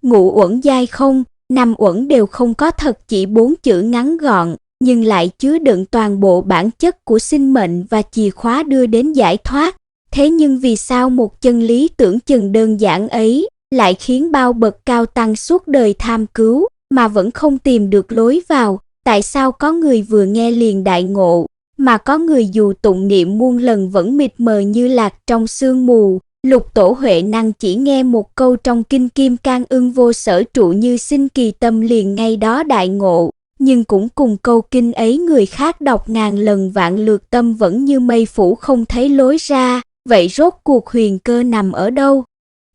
ngũ uẩn giai không, năm uẩn đều không có thật chỉ 4 chữ ngắn gọn, nhưng lại chứa đựng toàn bộ bản chất của sinh mệnh và chìa khóa đưa đến giải thoát. Thế nhưng vì sao một chân lý tưởng chừng đơn giản ấy lại khiến bao bậc cao tăng suốt đời tham cứu mà vẫn không tìm được lối vào? Tại sao có người vừa nghe liền đại ngộ, mà có người dù tụng niệm muôn lần vẫn mịt mờ như lạc trong sương mù? Lục Tổ Huệ Năng chỉ nghe một câu trong kinh Kim Cang Ưng vô sở trụ như sinh kỳ tâm liền ngay đó đại ngộ, nhưng cũng cùng câu kinh ấy người khác đọc ngàn lần vạn lượt tâm vẫn như mây phủ không thấy lối ra. Vậy rốt cuộc huyền cơ nằm ở đâu?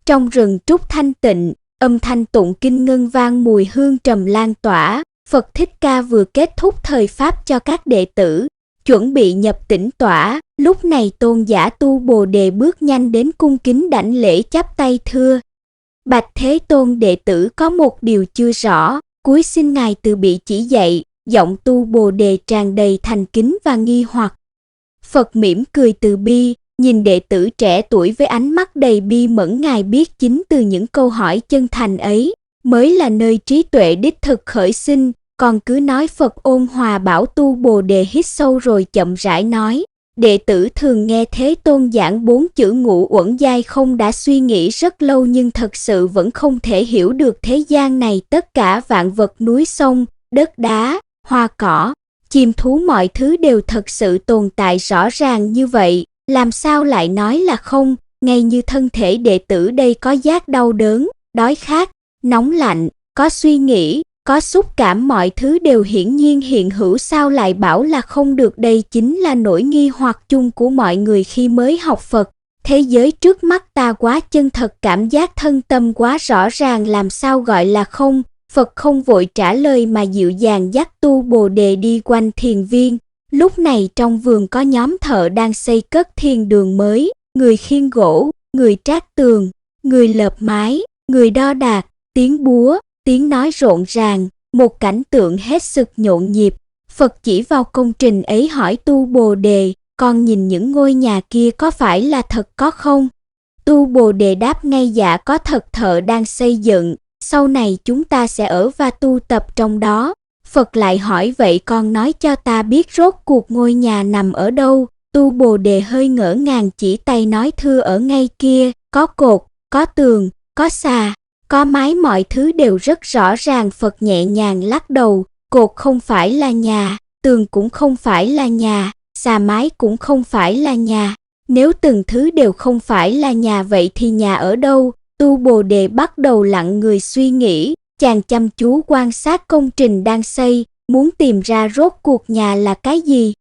Trong rừng trúc thanh tịnh, âm thanh tụng kinh ngân vang, mùi hương trầm lan tỏa. Phật Thích Ca vừa kết thúc thời pháp cho các đệ tử, chuẩn bị nhập tĩnh tỏa. Lúc này tôn giả Tu Bồ Đề bước nhanh đến cung kính đảnh lễ chắp tay thưa: Bạch Thế Tôn, đệ tử có một điều chưa rõ, cúi xin ngài từ bị chỉ dạy. Giọng Tu Bồ Đề tràn đầy thành kính và nghi hoặc. Phật mỉm cười từ bi, nhìn đệ tử trẻ tuổi với ánh mắt đầy bi mẫn. Ngài biết chính từ những câu hỏi chân thành ấy mới là nơi trí tuệ đích thực khởi sinh, còn cứ nói Phật ôn hòa bảo Tu Bồ Đề hít sâu rồi chậm rãi nói: đệ tử thường nghe Thế Tôn giảng 4 chữ ngũ uẩn giai không đã suy nghĩ rất lâu, nhưng thật sự vẫn không thể hiểu được thế gian này tất cả vạn vật, núi sông, đất đá, hoa cỏ, chim thú, mọi thứ đều thật sự tồn tại rõ ràng như vậy, làm sao lại nói là không? Ngay như thân thể đệ tử đây có giác đau đớn, đói khát, nóng lạnh, có suy nghĩ, có xúc cảm, mọi thứ đều hiển nhiên hiện hữu, sao lại bảo là không được? Đây chính là nỗi nghi hoặc chung của mọi người khi mới học Phật. Thế giới trước mắt ta quá chân thật, cảm giác thân tâm quá rõ ràng, làm sao gọi là không? Phật không vội trả lời mà dịu dàng dắt Tu Bồ Đề đi quanh thiền viên. Lúc này trong vườn có nhóm thợ đang xây cất thiền đường mới, người khiêng gỗ, người trát tường, người lợp mái, người đo đạc, tiếng búa, tiếng nói rộn ràng, một cảnh tượng hết sức nhộn nhịp. Phật chỉ vào công trình ấy hỏi Tu Bồ Đề: con nhìn những ngôi nhà kia có phải là thật có không? Tu Bồ Đề đáp ngay: dạ có thật, thợ đang xây dựng, sau này chúng ta sẽ ở và tu tập trong đó. Phật lại hỏi: vậy con nói cho ta biết rốt cuộc ngôi nhà nằm ở đâu? Tu Bồ Đề hơi ngỡ ngàng chỉ tay nói: thưa ở ngay kia, có cột, có tường, có xà, có mái, mọi thứ đều rất rõ ràng. Phật nhẹ nhàng lắc đầu: cột không phải là nhà, tường cũng không phải là nhà, xà mái cũng không phải là nhà. Nếu từng thứ đều không phải là nhà, vậy thì nhà ở đâu? Tu Bồ Đề bắt đầu lặng người suy nghĩ, chàng chăm chú quan sát công trình đang xây, muốn tìm ra rốt cuộc nhà là cái gì.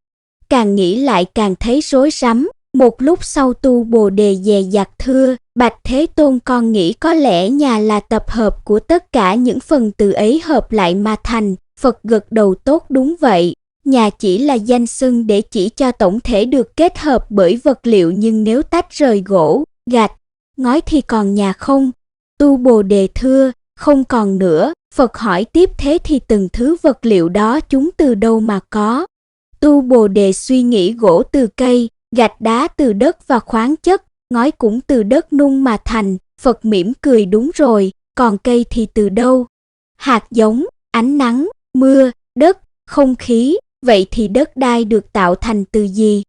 Càng nghĩ lại càng thấy rối rắm. Một lúc sau Tu Bồ Đề dè dặt thưa: Bạch Thế Tôn, con nghĩ có lẽ nhà là tập hợp của tất cả những phần từ ấy hợp lại mà thành. Phật gật đầu: tốt, đúng vậy. Nhà chỉ là danh xưng để chỉ cho tổng thể được kết hợp bởi vật liệu, nhưng nếu tách rời gỗ, gạch, ngói thì còn nhà không? Tu Bồ Đề thưa: không còn nữa. Phật hỏi tiếp: thế thì từng thứ vật liệu đó chúng từ đâu mà có? Tu Bồ Đề suy nghĩ: gỗ từ cây, gạch đá từ đất và khoáng chất, ngói cũng từ đất nung mà thành. Phật mỉm cười: đúng rồi, còn cây thì từ đâu? Hạt giống, ánh nắng, mưa, đất, không khí. Vậy thì đất đai được tạo thành từ gì?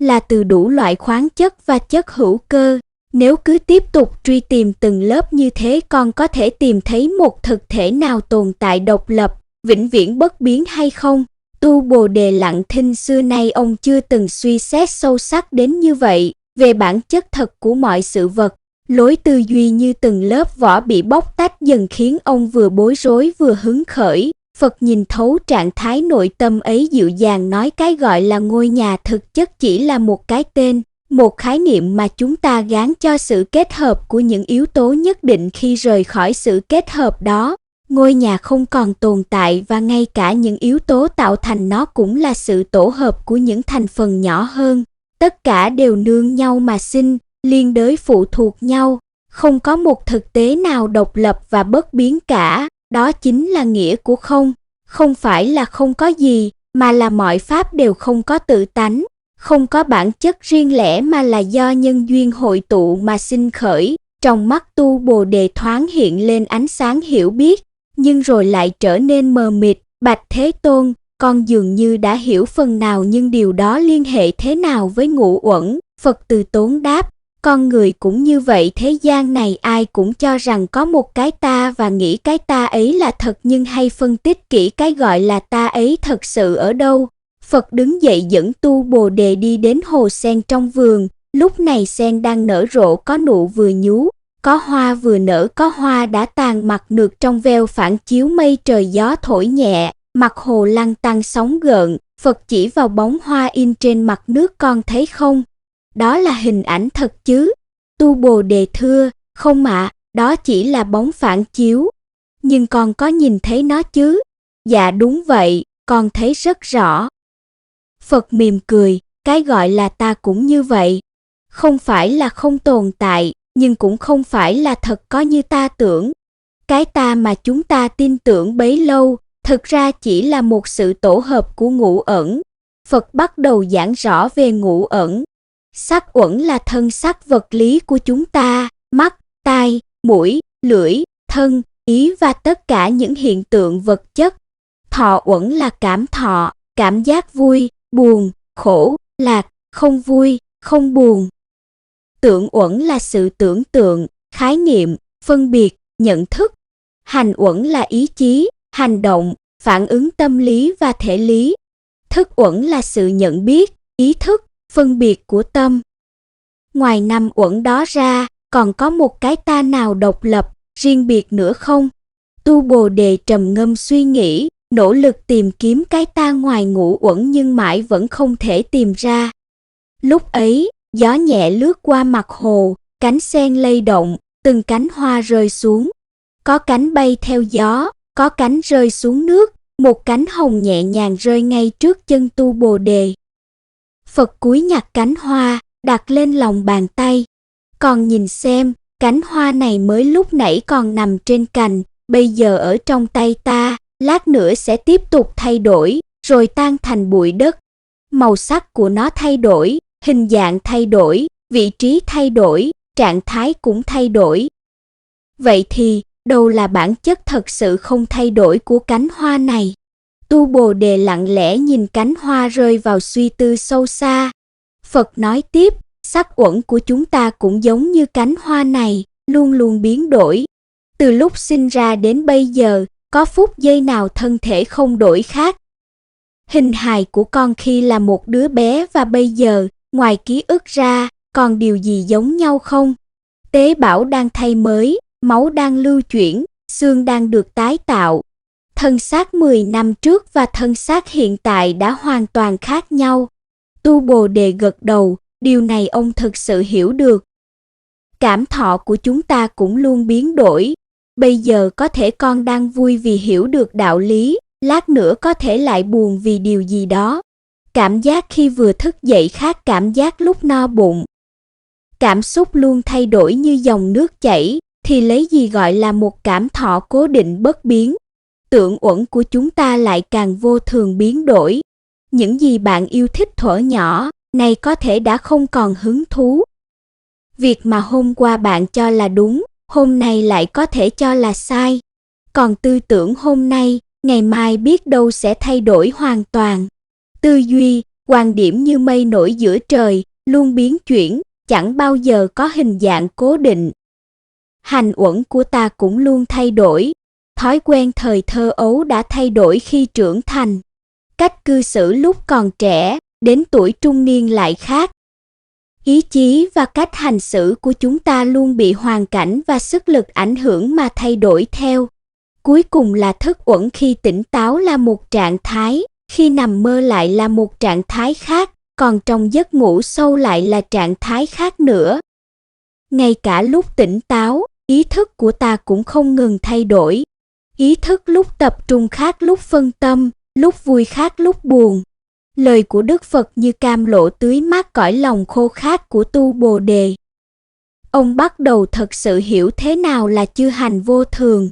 Là từ đủ loại khoáng chất và chất hữu cơ. Nếu cứ tiếp tục truy tìm từng lớp như thế, con có thể tìm thấy một thực thể nào tồn tại độc lập, vĩnh viễn bất biến hay không? Tu Bồ Đề lặng thinh, xưa nay ông chưa từng suy xét sâu sắc đến như vậy về bản chất thật của mọi sự vật. Lối tư duy như từng lớp vỏ bị bóc tách dần khiến ông vừa bối rối vừa hứng khởi. Phật nhìn thấu trạng thái nội tâm ấy, dịu dàng nói: cái gọi là ngôi nhà thực chất chỉ là một cái tên, một khái niệm mà chúng ta gán cho sự kết hợp của những yếu tố nhất định. Khi rời khỏi sự kết hợp đó, ngôi nhà không còn tồn tại, và ngay cả những yếu tố tạo thành nó cũng là sự tổ hợp của những thành phần nhỏ hơn. Tất cả đều nương nhau mà sinh, liên đới phụ thuộc nhau, không có một thực tế nào độc lập và bất biến cả. Đó chính là nghĩa của không. Không phải là không có gì, mà là mọi pháp đều không có tự tánh, không có bản chất riêng lẻ, mà là do nhân duyên hội tụ mà sinh khởi. Trong mắt Tu Bồ Đề thoáng hiện lên ánh sáng hiểu biết, nhưng rồi lại trở nên mờ mịt. Bạch Thế Tôn, con dường như đã hiểu phần nào, nhưng điều đó liên hệ thế nào với Ngũ Uẩn? Phật từ tốn đáp, con người cũng như vậy, thế gian này ai cũng cho rằng có một cái ta và nghĩ cái ta ấy là thật, nhưng hay phân tích kỹ cái gọi là ta ấy thật sự ở đâu? Phật đứng dậy dẫn Tu Bồ Đề đi đến hồ sen trong vườn. Lúc này sen đang nở rộ, có nụ vừa nhú, có hoa vừa nở, có hoa đã tàn mặt nượt trong veo phản chiếu mây trời, gió thổi nhẹ, mặt hồ lăn tăn sóng gợn. Phật chỉ vào bóng hoa in trên mặt nước, con thấy không? Đó là hình ảnh thật chứ? Tu Bồ Đề thưa, không ạ, đó chỉ là bóng phản chiếu. Nhưng con có nhìn thấy nó chứ? Dạ đúng vậy, con thấy rất rõ. Phật mỉm cười, cái gọi là ta cũng như vậy. Không phải là không tồn tại, nhưng cũng không phải là thật có như ta tưởng. Cái ta mà chúng ta tin tưởng bấy lâu, thực ra chỉ là một sự tổ hợp của ngũ ẩn. Phật bắt đầu giảng rõ về ngũ ẩn. Sắc uẩn là thân sắc vật lý của chúng ta, mắt, tai, mũi, lưỡi, thân, ý và tất cả những hiện tượng vật chất. Thọ uẩn là cảm thọ, cảm giác vui, buồn, khổ, lạc, không vui, không buồn. Tưởng uẩn là sự tưởng tượng, khái niệm, phân biệt, nhận thức. Hành uẩn là ý chí, hành động, phản ứng tâm lý và thể lý. Thức uẩn là sự nhận biết, ý thức, phân biệt của tâm. Ngoài năm uẩn đó ra, còn có một cái ta nào độc lập, riêng biệt nữa không? Tu Bồ Đề trầm ngâm suy nghĩ, nỗ lực tìm kiếm cái ta ngoài ngũ uẩn nhưng mãi vẫn không thể tìm ra. Lúc ấy, gió nhẹ lướt qua mặt hồ, cánh sen lay động, từng cánh hoa rơi xuống. Có cánh bay theo gió, có cánh rơi xuống nước, một cánh hồng nhẹ nhàng rơi ngay trước chân Tu Bồ Đề. Phật cúi nhặt cánh hoa, đặt lên lòng bàn tay. Còn nhìn xem, cánh hoa này mới lúc nãy còn nằm trên cành, bây giờ ở trong tay ta, lát nữa sẽ tiếp tục thay đổi, rồi tan thành bụi đất. Màu sắc của nó thay đổi, hình dạng thay đổi, vị trí thay đổi, trạng thái cũng thay đổi. Vậy thì, đâu là bản chất thật sự không thay đổi của cánh hoa này? Tu Bồ Đề lặng lẽ nhìn cánh hoa rơi vào suy tư sâu xa. Phật nói tiếp, sắc uẩn của chúng ta cũng giống như cánh hoa này, luôn luôn biến đổi. Từ lúc sinh ra đến bây giờ, có phút giây nào thân thể không đổi khác. Hình hài của con khi là một đứa bé và bây giờ, ngoài ký ức ra, còn điều gì giống nhau không? Tế bào đang thay mới, máu đang lưu chuyển, xương đang được tái tạo. Thân xác 10 năm trước và thân xác hiện tại đã hoàn toàn khác nhau. Tu Bồ Đề gật đầu, điều này ông thực sự hiểu được. Cảm thọ của chúng ta cũng luôn biến đổi. Bây giờ có thể con đang vui vì hiểu được đạo lý, lát nữa có thể lại buồn vì điều gì đó. Cảm giác khi vừa thức dậy khác cảm giác lúc no bụng. Cảm xúc luôn thay đổi như dòng nước chảy, thì lấy gì gọi là một cảm thọ cố định bất biến. Tưởng uẩn của chúng ta lại càng vô thường biến đổi. Những gì bạn yêu thích thuở nhỏ, nay có thể đã không còn hứng thú. Việc mà hôm qua bạn cho là đúng, hôm nay lại có thể cho là sai. Còn tư tưởng hôm nay, ngày mai biết đâu sẽ thay đổi hoàn toàn. Tư duy, quan điểm như mây nổi giữa trời, luôn biến chuyển, chẳng bao giờ có hình dạng cố định. Hành uẩn của ta cũng luôn thay đổi. Thói quen thời thơ ấu đã thay đổi khi trưởng thành. Cách cư xử lúc còn trẻ, đến tuổi trung niên lại khác. Ý chí và cách hành xử của chúng ta luôn bị hoàn cảnh và sức lực ảnh hưởng mà thay đổi theo. Cuối cùng là thức uẩn khi tỉnh táo là một trạng thái, khi nằm mơ lại là một trạng thái khác, còn trong giấc ngủ sâu lại là trạng thái khác nữa. Ngay cả lúc tỉnh táo, ý thức của ta cũng không ngừng thay đổi. Ý thức lúc tập trung khác lúc phân tâm, lúc vui khác lúc buồn. Lời của Đức Phật như cam lộ tưới mát cõi lòng khô khát của Tu Bồ Đề. Ông bắt đầu thật sự hiểu thế nào là chư hành vô thường.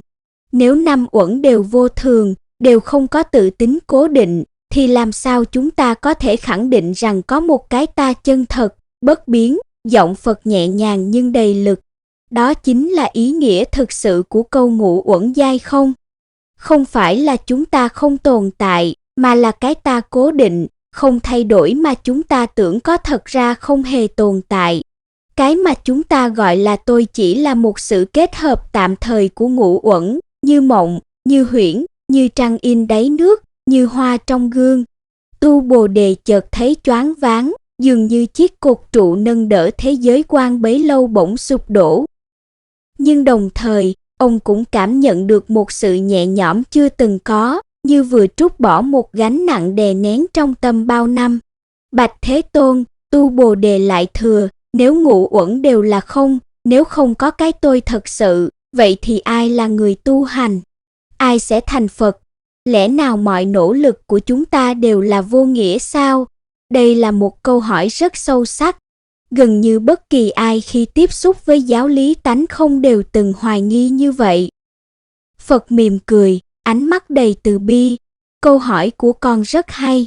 Nếu năm uẩn đều vô thường, đều không có tự tính cố định, thì làm sao chúng ta có thể khẳng định rằng có một cái ta chân thật, bất biến? Giọng Phật nhẹ nhàng nhưng đầy lực. Đó chính là ý nghĩa thực sự của câu ngũ uẩn giai không. Không phải là chúng ta không tồn tại, mà là cái ta cố định, không thay đổi mà chúng ta tưởng có thật ra không hề tồn tại. Cái mà chúng ta gọi là tôi chỉ là một sự kết hợp tạm thời của ngũ uẩn, như mộng, như huyễn, như trăng in đáy nước, như hoa trong gương. Tu Bồ Đề chợt thấy choáng váng, dường như chiếc cột trụ nâng đỡ thế giới quan bấy lâu bỗng sụp đổ. Nhưng đồng thời, ông cũng cảm nhận được một sự nhẹ nhõm chưa từng có, như vừa trút bỏ một gánh nặng đè nén trong tâm bao năm. Bạch Thế Tôn, Tu Bồ Đề lại thừa, nếu ngũ uẩn đều là không, nếu không có cái tôi thật sự, vậy thì ai là người tu hành? Ai sẽ thành Phật? Lẽ nào mọi nỗ lực của chúng ta đều là vô nghĩa sao? Đây là một câu hỏi rất sâu sắc. Gần như bất kỳ ai khi tiếp xúc với giáo lý tánh không đều từng hoài nghi như vậy. Phật mỉm cười, ánh mắt đầy từ bi. Câu hỏi của con rất hay.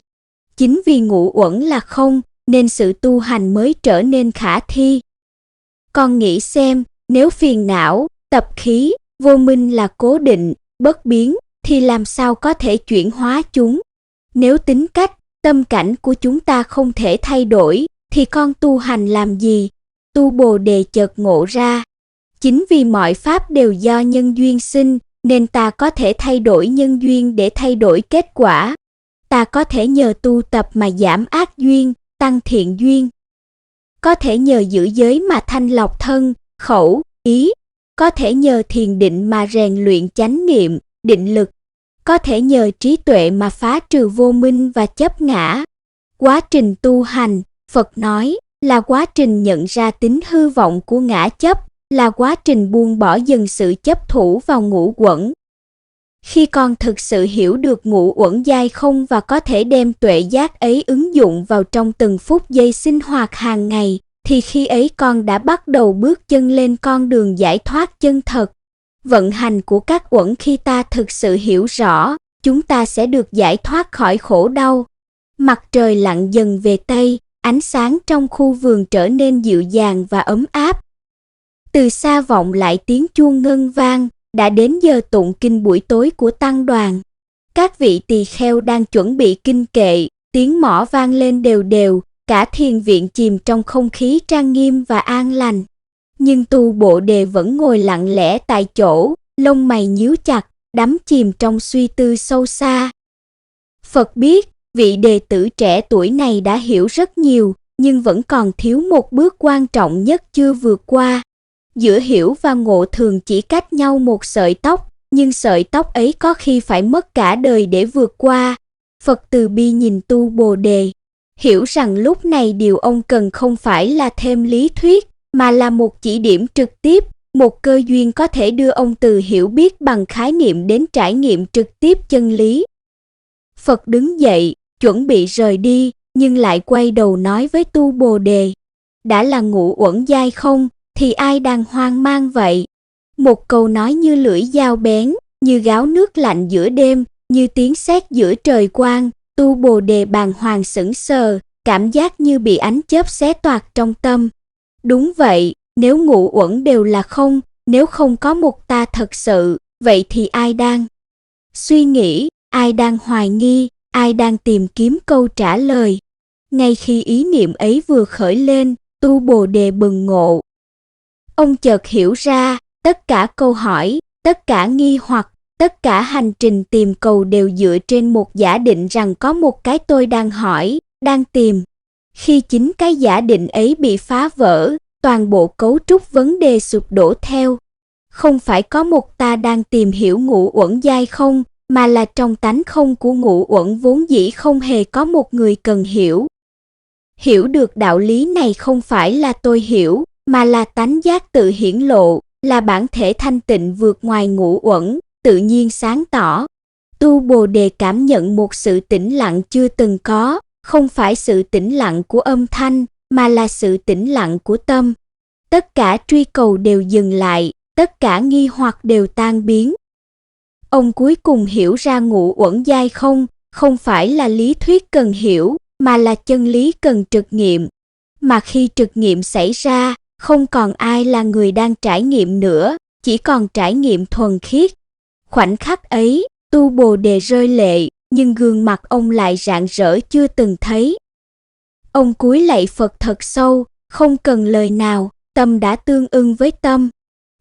Chính vì ngũ uẩn là không, nên sự tu hành mới trở nên khả thi. Con nghĩ xem, nếu phiền não, tập khí, vô minh là cố định, bất biến, thì làm sao có thể chuyển hóa chúng? Nếu tính cách, tâm cảnh của chúng ta không thể thay đổi, thì con tu hành làm gì? Tu Bồ Đề chợt ngộ ra. Chính vì mọi pháp đều do nhân duyên sinh, nên ta có thể thay đổi nhân duyên để thay đổi kết quả. Ta có thể nhờ tu tập mà giảm ác duyên, tăng thiện duyên. Có thể nhờ giữ giới mà thanh lọc thân, khẩu, ý. Có thể nhờ thiền định mà rèn luyện chánh niệm, định lực. Có thể nhờ trí tuệ mà phá trừ vô minh và chấp ngã. Quá trình tu hành, Phật nói, là quá trình nhận ra tính hư vọng của ngã chấp, là quá trình buông bỏ dần sự chấp thủ vào ngũ uẩn. Khi con thực sự hiểu được ngũ uẩn giai không và có thể đem tuệ giác ấy ứng dụng vào trong từng phút giây sinh hoạt hàng ngày, thì khi ấy con đã bắt đầu bước chân lên con đường giải thoát chân thật. Vận hành của các uẩn khi ta thực sự hiểu rõ, chúng ta sẽ được giải thoát khỏi khổ đau. Mặt trời lặn dần về Tây, ánh sáng trong khu vườn trở nên dịu dàng và ấm áp. Từ xa vọng lại tiếng chuông ngân vang, đã đến giờ tụng kinh buổi tối của tăng đoàn. Các vị tỳ kheo đang chuẩn bị kinh kệ, tiếng mõ vang lên đều đều, cả thiền viện chìm trong không khí trang nghiêm và an lành. Nhưng Tu Bồ Đề vẫn ngồi lặng lẽ tại chỗ, lông mày nhíu chặt, đắm chìm trong suy tư sâu xa. Phật biết, vị đệ tử trẻ tuổi này đã hiểu rất nhiều, nhưng vẫn còn thiếu một bước quan trọng nhất chưa vượt qua. Giữa hiểu và ngộ thường chỉ cách nhau một sợi tóc, nhưng sợi tóc ấy có khi phải mất cả đời để vượt qua. Phật từ bi nhìn Tu Bồ Đề, hiểu rằng lúc này điều ông cần không phải là thêm lý thuyết, mà là một chỉ điểm trực tiếp, một cơ duyên có thể đưa ông từ hiểu biết bằng khái niệm đến trải nghiệm trực tiếp chân lý. Phật đứng dậy, chuẩn bị rời đi, nhưng lại quay đầu nói với Tu Bồ Đề, đã là ngũ uẩn giai không, thì ai đang hoang mang vậy? Một câu nói như lưỡi dao bén, như gáo nước lạnh giữa đêm, như tiếng sét giữa trời quang. Tu Bồ Đề bàng hoàng sững sờ, cảm giác như bị ánh chớp xé toạc trong tâm. Đúng vậy, nếu ngũ uẩn đều là không, nếu không có một ta thật sự, vậy thì ai đang suy nghĩ, ai đang hoài nghi, ai đang tìm kiếm câu trả lời? Ngay khi ý niệm ấy vừa khởi lên, Tu Bồ Đề bừng ngộ. Ông chợt hiểu ra, tất cả câu hỏi, tất cả nghi hoặc, tất cả hành trình tìm cầu đều dựa trên một giả định rằng có một cái tôi đang hỏi, đang tìm. Khi chính cái giả định ấy bị phá vỡ, toàn bộ cấu trúc vấn đề sụp đổ theo. Không phải có một ta đang tìm hiểu ngũ uẩn giai không, mà là trong tánh không của ngũ uẩn vốn dĩ không hề có một người cần hiểu. Hiểu được đạo lý này không phải là tôi hiểu, mà là tánh giác tự hiển lộ, là bản thể thanh tịnh vượt ngoài ngũ uẩn, tự nhiên sáng tỏ. Tu Bồ Đề cảm nhận một sự tĩnh lặng chưa từng có, không phải sự tĩnh lặng của âm thanh, mà là sự tĩnh lặng của tâm. Tất cả truy cầu đều dừng lại, tất cả nghi hoặc đều tan biến. Ông cuối cùng hiểu ra ngũ uẩn giai không, không phải là lý thuyết cần hiểu, mà là chân lý cần trực nghiệm. Mà khi trực nghiệm xảy ra, không còn ai là người đang trải nghiệm nữa, chỉ còn trải nghiệm thuần khiết. Khoảnh khắc ấy, Tu Bồ Đề rơi lệ, nhưng gương mặt ông lại rạng rỡ chưa từng thấy. Ông cúi lạy Phật thật sâu, không cần lời nào, tâm đã tương ưng với tâm.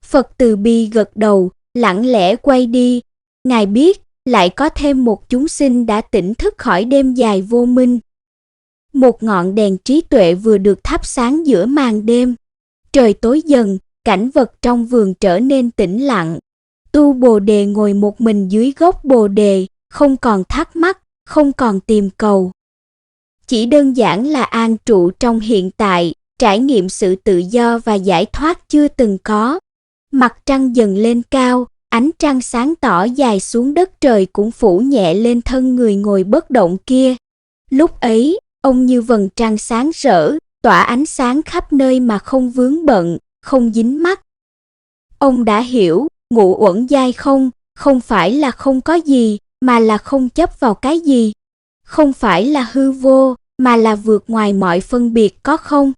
Phật từ bi gật đầu, lặng lẽ quay đi. Ngài biết, lại có thêm một chúng sinh đã tỉnh thức khỏi đêm dài vô minh. Một ngọn đèn trí tuệ vừa được thắp sáng giữa màn đêm. Trời tối dần, cảnh vật trong vườn trở nên tĩnh lặng. Tu Bồ Đề ngồi một mình dưới gốc Bồ Đề, không còn thắc mắc, không còn tìm cầu. Chỉ đơn giản là an trụ trong hiện tại, trải nghiệm sự tự do và giải thoát chưa từng có. Mặt trăng dần lên cao, ánh trăng sáng tỏ dài xuống đất trời cũng phủ nhẹ lên thân người ngồi bất động kia. Lúc ấy, ông như vầng trăng sáng rỡ, tỏa ánh sáng khắp nơi mà không vướng bận, không dính mắc. Ông đã hiểu, ngũ uẩn giai không phải là không có gì, mà là không chấp vào cái gì. Không phải là hư vô, mà là vượt ngoài mọi phân biệt có không.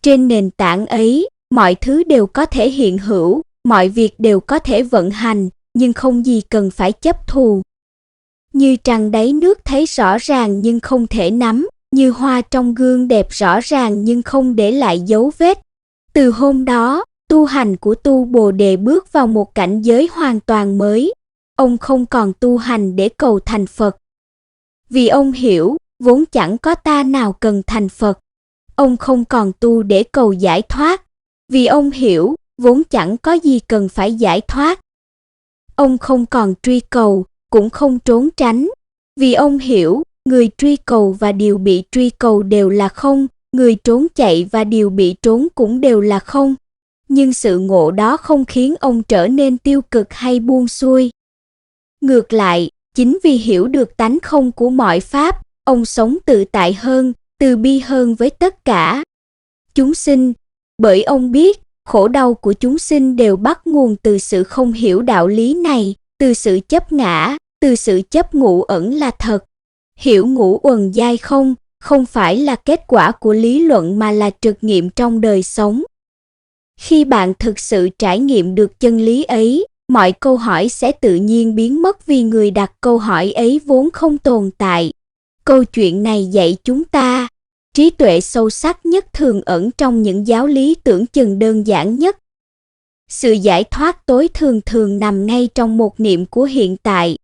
Trên nền tảng ấy, mọi thứ đều có thể hiện hữu, mọi việc đều có thể vận hành, nhưng không gì cần phải chấp thù. Như trăng đáy nước thấy rõ ràng nhưng không thể nắm, như hoa trong gương đẹp rõ ràng nhưng không để lại dấu vết. Từ hôm đó, tu hành của Tu Bồ Đề bước vào một cảnh giới hoàn toàn mới. Ông không còn tu hành để cầu thành Phật. Vì ông hiểu, vốn chẳng có ta nào cần thành Phật. Ông không còn tu để cầu giải thoát. Vì ông hiểu, vốn chẳng có gì cần phải giải thoát. Ông không còn truy cầu, cũng không trốn tránh. Vì ông hiểu, người truy cầu và điều bị truy cầu đều là không, người trốn chạy và điều bị trốn cũng đều là không. Nhưng sự ngộ đó không khiến ông trở nên tiêu cực hay buông xuôi. Ngược lại, chính vì hiểu được tánh không của mọi pháp, ông sống tự tại hơn, từ bi hơn với tất cả chúng sinh, bởi ông biết, khổ đau của chúng sinh đều bắt nguồn từ sự không hiểu đạo lý này, từ sự chấp ngã, từ sự chấp ngũ ẩn là thật. Hiểu ngũ uẩn giai không phải là kết quả của lý luận mà là thực nghiệm trong đời sống. Khi bạn thực sự trải nghiệm được chân lý ấy, mọi câu hỏi sẽ tự nhiên biến mất vì người đặt câu hỏi ấy vốn không tồn tại. Câu chuyện này dạy chúng ta, trí tuệ sâu sắc nhất thường ẩn trong những giáo lý tưởng chừng đơn giản nhất. Sự giải thoát tối thường thường nằm ngay trong một niệm của hiện tại.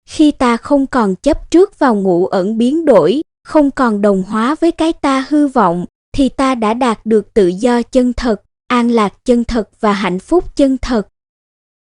Khi ta không còn chấp trước vào ngũ ẩn biến đổi, không còn đồng hóa với cái ta hư vọng, thì ta đã đạt được tự do chân thật, an lạc chân thật và hạnh phúc chân thật.